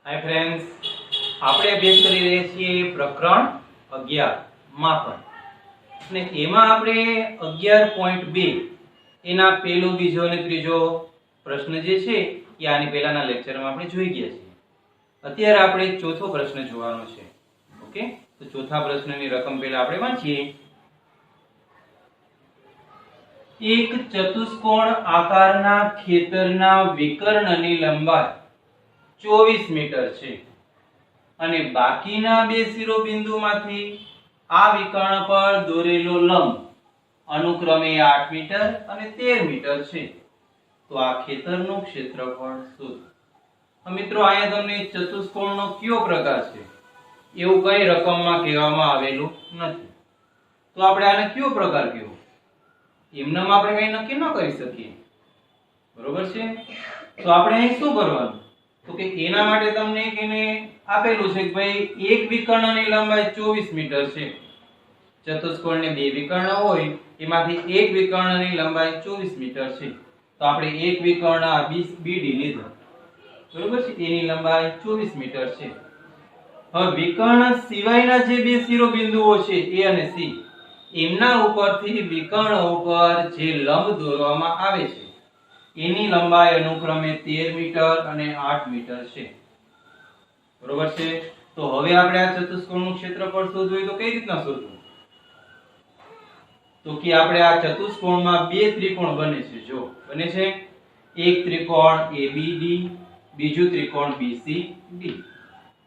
Hi friends, આપણે અભ્યાસ કરી રહ્યા છીએ પ્રકરણ 11 માપન અને એમાં આપણે 11.2 એના પહેલો બીજો અને ત્રીજો પ્રશ્ન જે છે એ આની પહેલાના લેક્ચરમાં આપણે જોઈ ગયા છીએ। અત્યારે આપણે ચોથો પ્રશ્ન જોવાનો છે। ઓકે, તો ચોથા પ્રશ્નની રકમ પહેલા આપણે વાંચીએ। એક ચતુષ્કોણ આકારના ખેતરના વિકર્ણની લંબાઈ 24 મીટર છે અને બાકીના બે શિરોબિંદુમાંથી આ વિકર્ણ પર દોરેલો લંબ અનુક્રમે 8 મીટર અને 13 મીટર છે। તો આ ખેતરનું ક્ષેત્રફળ શોધો। મિત્રો, અહીંયા તમને ચતુષ્કોણનો કયો પ્રકાર છે એવું કઈ રકમમાં કહેવામાં આવેલું નથી, તો આપણે આને કયો પ્રકાર કહેવો એમનામ આપણે કઈ નક્કી ન કરી શકીએ, બરોબર છે। તો આપણે અહીં શું કરવાનું, તો કે એના માટે તમને કેને આપેલું છે કે ભાઈ એક વિકર્ણની લંબાઈ 24 મીટર છે। ચતુષ્કોણને બે વિકર્ણ હોય એમાંથી એક વિકર્ણની લંબાઈ 24 મીટર છે। તો આપણે એક વિકર્ણ BD લીધો, બરોબર છે, એની લંબાઈ 24 મીટર છે। હવે વિકર્ણ સિવાયના જે બે શિરોબિંદુઓ છે A અને C, એમના ઉપરથી વિકર્ણ ઉપર જે લંબ દોરવામાં આવે છે એની લંબાઈ અનુક્રમે 13 મીટર અને 8 મીટર છે, બરોબર છે। તો હવે આપણે આ ચતુષ્કોણનું ક્ષેત્રફળ શોધવું હોય તો કઈ રીતના શોધવું, તો કે આપણે આ ચતુષ્કોણમાં બે ત્રિકોણ બને છે। જો બને છે એક ત્રિકોણ ABD, બીજું ત્રિકોણ BCD।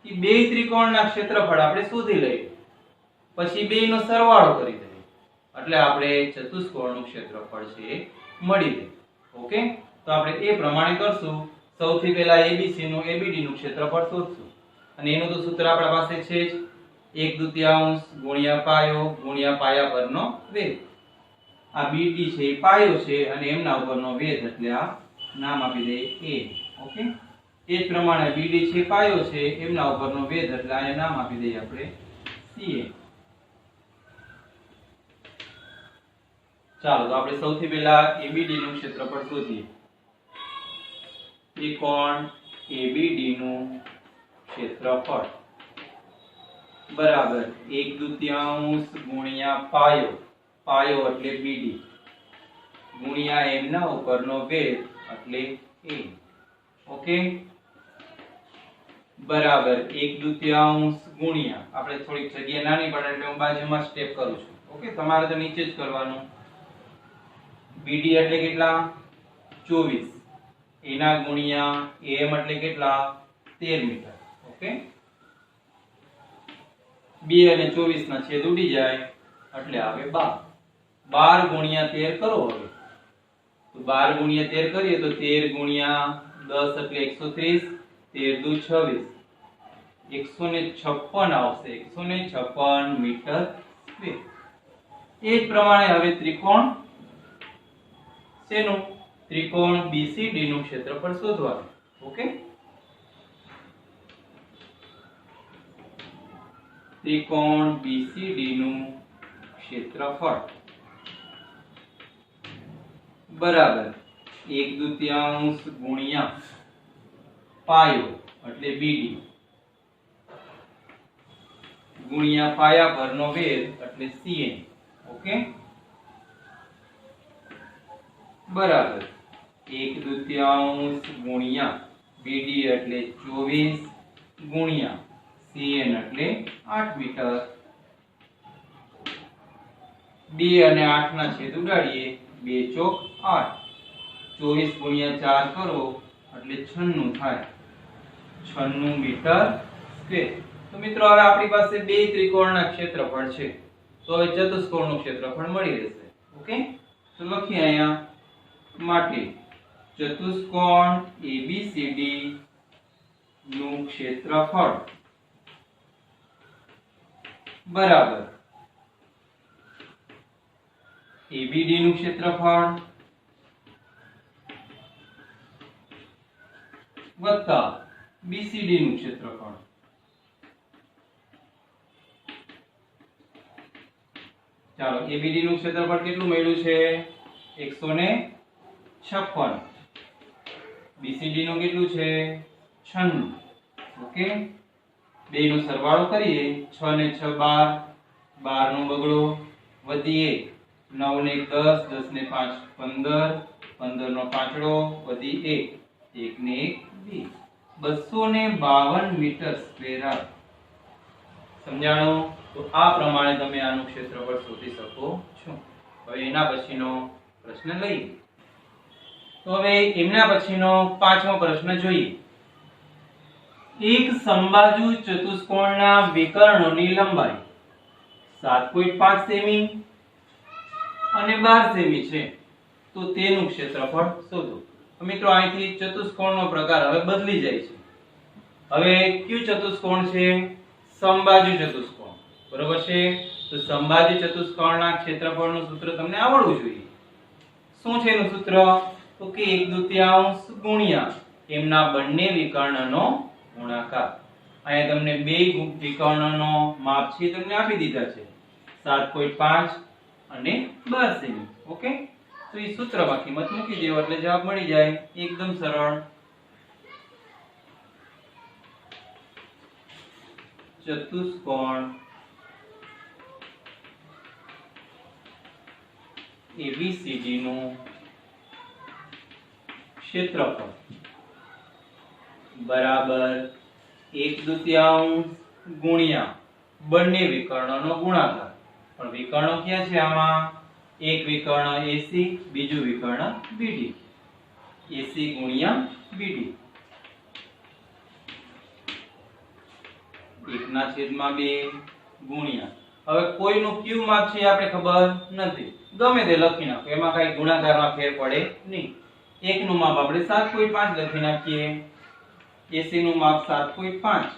એ બે ત્રિકોણના ક્ષેત્રફળ આપણે શોધી લઈએ, પછી બેયનો સરવાળો કરી દઈએ એટલે આપણે ચતુષ્કોણનું ક્ષેત્રફળ છે મળી જાય। ઓકે, તો આપણે એ પ્રમાણે કરશું। સૌથી પહેલા ABC નું ABD નું ક્ષેત્રફળ શોધશું અને એનું તો સૂત્ર આપણા પાસે છે જ, 1/2 ગુણ્યા પાયો ગુણ્યા પાયા પરનો વેધ। આ BD છે એ પાયો છે અને એમના ઉપરનો વેધ એટલે આ નામ આપી દઈએ A। ઓકે, એ જ પ્રમાણે BD છે પાયો છે, એમના ઉપરનો વેધ એટલે આને નામ આપી દઈએ આપણે CA। ચાલો, તો આપણે સૌથી પહેલા ABD નું ક્ષેત્રફળ શોધીએ। ત્રિકોણ ABD નું ક્ષેત્રફળ બરાબર 1/2 ગુણ્યા પાયો, પાયો એટલે BD, ગુણ્યા એમના ઉપરનો વેધ એટલે A। ઓકે, બરાબર 1/2 ગુણ્યા, આપણે થોડીક જગ્યા નાની પડે એટલે હું બાજુમાં સ્ટેપ કરું છું। ઓકે, તમારે તો નીચે જ કરવાનું। BD એટલે કેટલા 24, એના ગુણ્યા AM એટલે કેટલા 13 મીટર। ઓકે, 2 અને 24 ના છેદ ઉડી જાય એટલે આવે 12, 12 ગુણ્યા 13 કરો। હવે તો 12 ગુણ્યા 13 કરીએ તો 13 ગુણ્યા 10 એટલે 130, 13 દુ 26, 156 આવશે, 156 મીટર સ્ક્વેર। એ જ પ્રમાણે હવે ત્રિકોણ શેનું, ત્રિકોણ BCD નું ક્ષેત્રફળ શોધવાનું। ઓકે, ત્રિકોણ BCD નું ક્ષેત્રફળ બરાબર 1/2 ગુણ્યા પાયો એટલે BD ગુણ્યા પાયા પરનો વેધ એટલે CN। ઓકે, બરાબર 1/2 ગુણ્યા BD એટલે 24 ગુણ્યા CN એટલે 8 મીટર। 2 અને 8 ના છેદ ઉડાડીએ, 2 ચોક 8, 24 ગુણ્યા 4 કરો એટલે 96 થાય, 96 મીટર સ્ક્વેર। તો મિત્રો, હવે આપણી પાસે બે ત્રિકોણના ક્ષેત્રફળ છે, તો હવે ચતુષ્કોણનું ક્ષેત્રફળ મળી રહેશે। ઓકે, તો લખીએ અહીંયા માટે ચતુષ્કોણ ABCD નું ક્ષેત્રફળ બરાબર ABD નું ક્ષેત્રફળ વત્તા BCD નું ક્ષેત્રફળ। ચાલો, ABD નું ક્ષેત્રફળ કેટલું મળ્યું છે 156, BCD નું કેટલું છે 96, ઓકે, બે નો સરવાળો કરીએ 6 ને 6 12, 12 નો બગડો વધી 1, 9 ને 1 10, 10 ને 5 15, 15 નો પાંચડો વધી 1, 1 ને 1 20, 252 મીટર સ્ક્વેર આવે. સમજાણું? તો આ પ્રમાણે તમે આનું ક્ષેત્રફળ શોધી શકો છો. હવે એના પછીનો પ્રશ્ન લઈએ. તો હવે એમના પછીનો પાંચમો પ્રશ્ન જોઈએ. એક સમબાજુ ચતુષ્કોણના વિકર્ણોની લંબાઈ 7.5 સેમી અને 12 સેમી છે, તો તેનું ક્ષેત્રફળ શોધો. તો મિત્રો અહીંથી ચતુષ્કોણનો પ્રકાર હવે બદલી જાય છે. હવે કયું ચતુષ્કોણ છે? સમબાજુ ચતુષ્કોણ. બરોબર છે? તો સમબાજુ ચતુષ્કોણના ક્ષેત્રફળનું સૂત્ર તમને આવડવું જોઈએ. શું છે એનું સૂત્ર? તો કે 1/2 ગુણ્યા એમના બંને વિકર્ણનો ગુણાકાર. અહીંયા તમને બે વિકર્ણનો માપ છે તમને આપી દીધા છે, 7.5 અને 12 સેમી. ઓકે, તો એ સૂત્રમાં કિંમત મૂકી દેવો એટલે જવાબ મળી જાય. એકદમ સરળ. ચતુષ્કોણ ABCD નું ક્ષેત્રફળ બરાબર 1/2 ગુણ્યા બંને વિકર્ણનો ગુણાકાર. પણ વિકર્ણો ક્યાં છે આમાં? એક વિકર્ણ AC, બીજું વિકર્ણ BD. AC ગુણ્યા BD 1/2 ગુણ્યા. હવે કોઈનું કયું માપ છે આપણે ખબર નથી, ગમે તે લખી નાખો, એમાં કઈ ગુણાકારમાં ફેર પડે નહીં. એકનું માપ આપણે 7.5 લખી નાખીએ, AC નું માપ 7.5,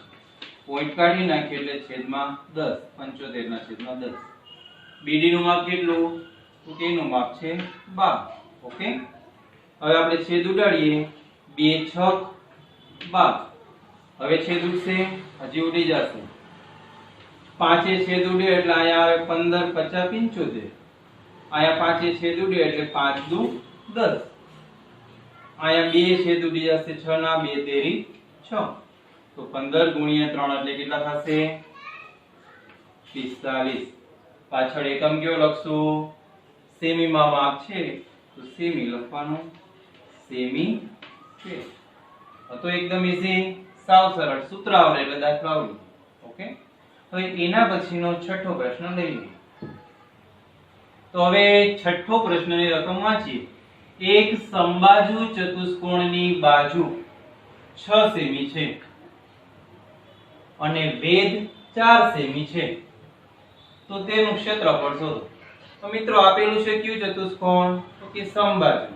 પોઈન્ટ કાઢી નાખીએ એટલે છેદમાં 10, 75/10. BD નું માપ કેટલું? તો તેનું માપ છે 12. ઓકે, હવે આપણે છેદ ઉડાડીએ, 2 6 12. હવે છેદ ઉડશે, હજી ઉડી જશે. 5 એ છેદ ઉડે એટલે અહીંયા આવે 15 50 75. અહીંયા 5 એ છેદ ઉડે એટલે 5 દુ 10. અહીંયા 2 છેદ ઉડી જશે, 6 ના 2 તેરી 6. તો 15 ગુણ્યા 3 એટલે કેટલા થશે? 45. પાછળ એકમ કયો લખશું? સેમી માં માપ છે તો સેમી લખવાનું, સેમી છે. તો એકદમ ઈઝી, સાવ સરળ. સૂત્ર આવડે એટલે દાખલો આવડે. ઓકે, હવે એના પછીનો છઠ્ઠો પ્રશ્ન લઈએ. તો હવે છઠ્ઠો પ્રશ્નની રકમ વાંચીએ. એક સમબાજુ ચતુષ્કોણની બાજુ 6 સેમી છે અને વેધ 4 સેમી છે, તો તેનું ક્ષેત્રફળ શોધો. તો મિત્રો આપેલું છે કયું ચતુષ્કોણ? તો કે સમબાજુ.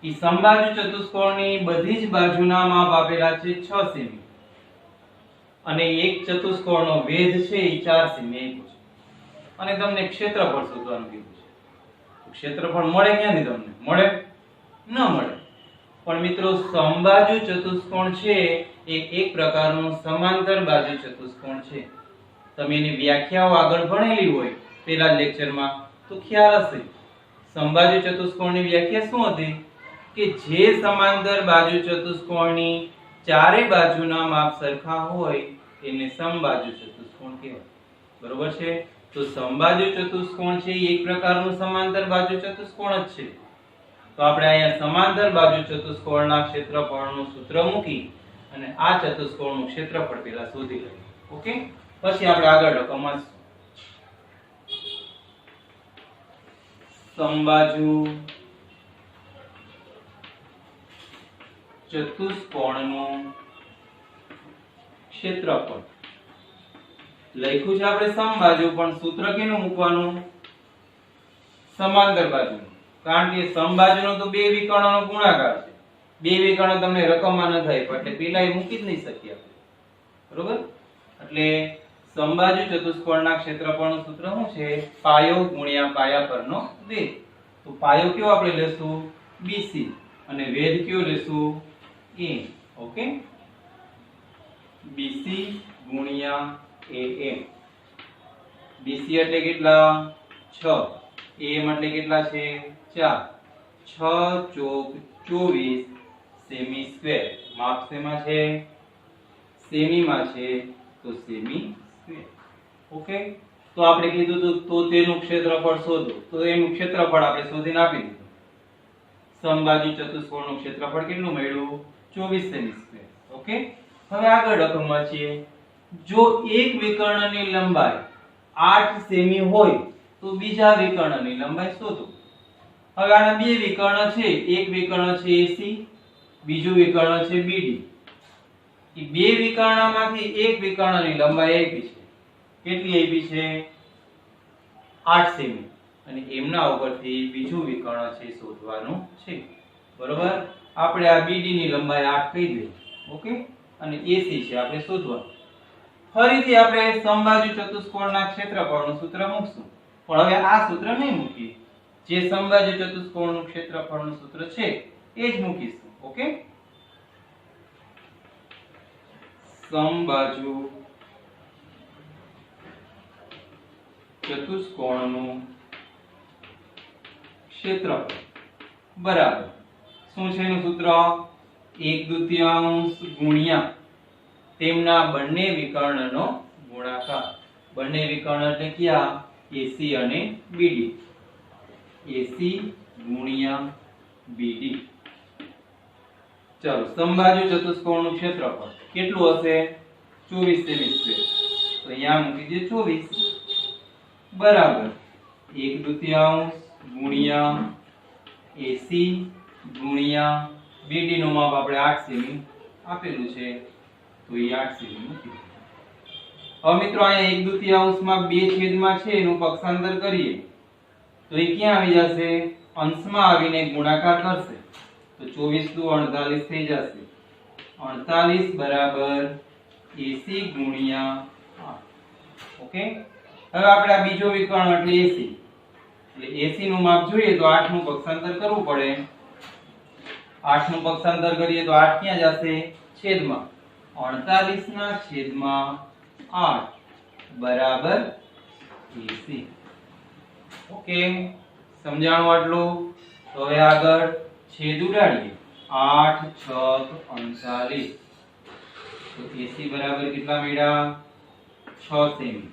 ઈ સમબાજુ ચતુષ્કોણની બધી જ બાજુના માપ આપેલા છે 6 સેમી અને એક ચતુષ્કોણનો વેધ છે એ 4 સેમી આપ્યો છે અને તમને ક્ષેત્રફળ શોધવાનું કીધું છે. તો ક્ષેત્રફળ મળે ક્યાંથી તમને? મળે ન મળે. પણ મિત્રો સમબાજુ ચતુષ્કોણ છે એ એક પ્રકારનું સમાંતર બાજુ ચતુષ્કોણ છે. તમે એની વ્યાખ્યાઓ આગળ ભણેલી હોય પહેલા લેક્ચરમાં તો ખ્યાલ હશે. સમબાજુ ચતુષ્કોણની વ્યાખ્યા શું હતી? કે જે સમાંતર બાજુ ચતુષ્કોણની ચારે બાજુના માપ સરખા હોય એને સમબાજુ ચતુષ્કોણ કહેવાય. બરોબર છે? તો સમબાજુ ચતુષ્કોણ છે એ એક પ્રકારનું સમાંતર બાજુ ચતુષ્કોણ જ છે. તો આપણે અહીંયા સમાંતર બાજુ ચતુષ્કોણના ક્ષેત્રફળનું સૂત્ર મૂકી અને આ ચતુષ્કોણનું ક્ષેત્રફળ પહેલા શોધી લઈએ. ઓકે, પછી આપણે આગળ રકમ વાંચીશું. સમબાજુ ચતુષ્કોણનું ક્ષેત્રફળ લખ્યું છે આપણે સમબાજુ, પણ સૂત્ર કેનું મૂકવાનું? સમાંતર બાજુનું. કારણ કે સમબાજુનો તો બે વિકર્ણનો ગુણાકાર છે. બે વિકર્ણ તમને રકમમાં ન થાય એટલે પેલા એ મૂકી જ નહીં શકીએ આપણે. બરોબર? એટલે સમબાજુ ચતુષ્કોણના ક્ષેત્રફળનું સૂત્ર શું છે? પાયો ગુણ્યા પાયા પરનો વેધ. તો પાયો કયો આપણે લેશું? BC અને વેધ કયો લેશું? A. ઓકે, BC ગુણ્યા AM. BC એટલે કેટલા? 6. AM એટલે કેટલા છે? 4. 6 ચોક 24 સેમી સ્ક્વેર. માપ શેમાં છે? સેમીમાં છે તો સેમી સ્ક્વેર. ઓકે, તો આપણે કીધું તો તેનું ક્ષેત્રફળ શોધો, તો એનું ક્ષેત્રફળ આપણે શોધીને આપી દીધું. સમબાજુ ચતુષ્કોણનું ક્ષેત્રફળ કેટલું મળ્યું? 24 સેમી સ્ક્વેર. ઓકે, હવે આગળ રકમમાં છીએ. જો એક વિકર્ણની લંબાઈ 8 સેમી હોય તો બીજા વિકર્ણની લંબાઈ શોધો. હવે આના બે વિકર્ણ છે, એક વિકર્ણ છે AC, બીજું વિકર્ણ છે BD. એ બે વિકર્ણમાંથી એક વિકર્ણની લંબાઈ આપી છે. કેટલી આપી છે? 8 સેમી. અને એમના ઉપરથી બીજું વિકર્ણ છે શોધવાનું છે. બરોબર, આપણે આ BD ની લંબાઈ 8 કહી દઈએ. ઓકે, અને AC છે આપણે શોધવાનું. ફરીથી આપણે સમબાજુ ચતુષ્કોણના ક્ષેત્રફળનું સૂત્ર મૂકશું, પણ હવે આ સૂત્ર નહીં મૂકીએ. જે સમબાજુ ચતુષ્કોણનું ક્ષેત્રફળનું સૂત્ર છે એ જ મૂકીશું. ઓકે, સમબાજુ ચતુષ્કોણનું ક્ષેત્રફળ બરાબર શું છે એનું સૂત્ર? 1/2 ગુણ્યા તેમના બંને વિકર્ણનો ગુણાકાર. બંને વિકર્ણ એટલે ક્યાં? AC અને BD. AC ગુણ્યા BD. ચાલો, સમબાજુ ચતુષ્કોણનું ક્ષેત્રફળ કેટલું હશે? 24 સેમી સ્ક્વેર. તો અહીંયા મૂકી દે 24 બરાબર 1/2 ગુણ્યા AC ગુણ્યા BD નું માપ આપણે 8 સેમી આપેલું છે, તો એ 8 સેમી મૂકી દે. હવે મિત્રો અહીંયા 1/2 માં 2 છેદમાં છે એનું પક્ષાંતર કરીએ તો એ ક્યાં આવી જશે? અંશમાં આવીને ગુણાકાર કરશે તો 24 × 2 = 48 થઈ જશે. 48 બરાબર AC ગુણ્યા 8. ઓકે, હવે આપણે આ બીજો વિકર્ણ એટલે AC, એટલે AC નું માપ જોઈએ તો 8 નું પક્ષાંતર કરવું પડે. 8 નું પક્ષાંતર કરીએ તો 8 ક્યાં જશે? છેદમાં. 48/8 બરાબર AC. ઓકે, સમજાણું આટલું? તો હવે આગળ છેદ ઉડાડીએ. 8 6 39. તો AC બરાબર કેટલા મળ્યા? 6 સેમી.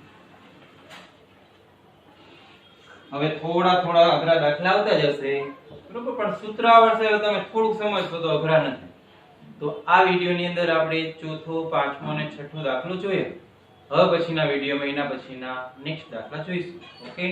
હવે થોડા અઘરા દાખલા આવતા જશે, બરોબર, પણ સૂત્ર આવડશે એટલે તમે થોડુંક સમજશો તો અઘરા નથી. તો આ વિડિયોની અંદર આપણે ચોથો, પાંચમો અને છઠ્ઠો દાખલો જોયો. હવે પછીના વિડિયોમાં એના પછીના નેક્સ્ટ દાખલા જોઈશું. ઓકે.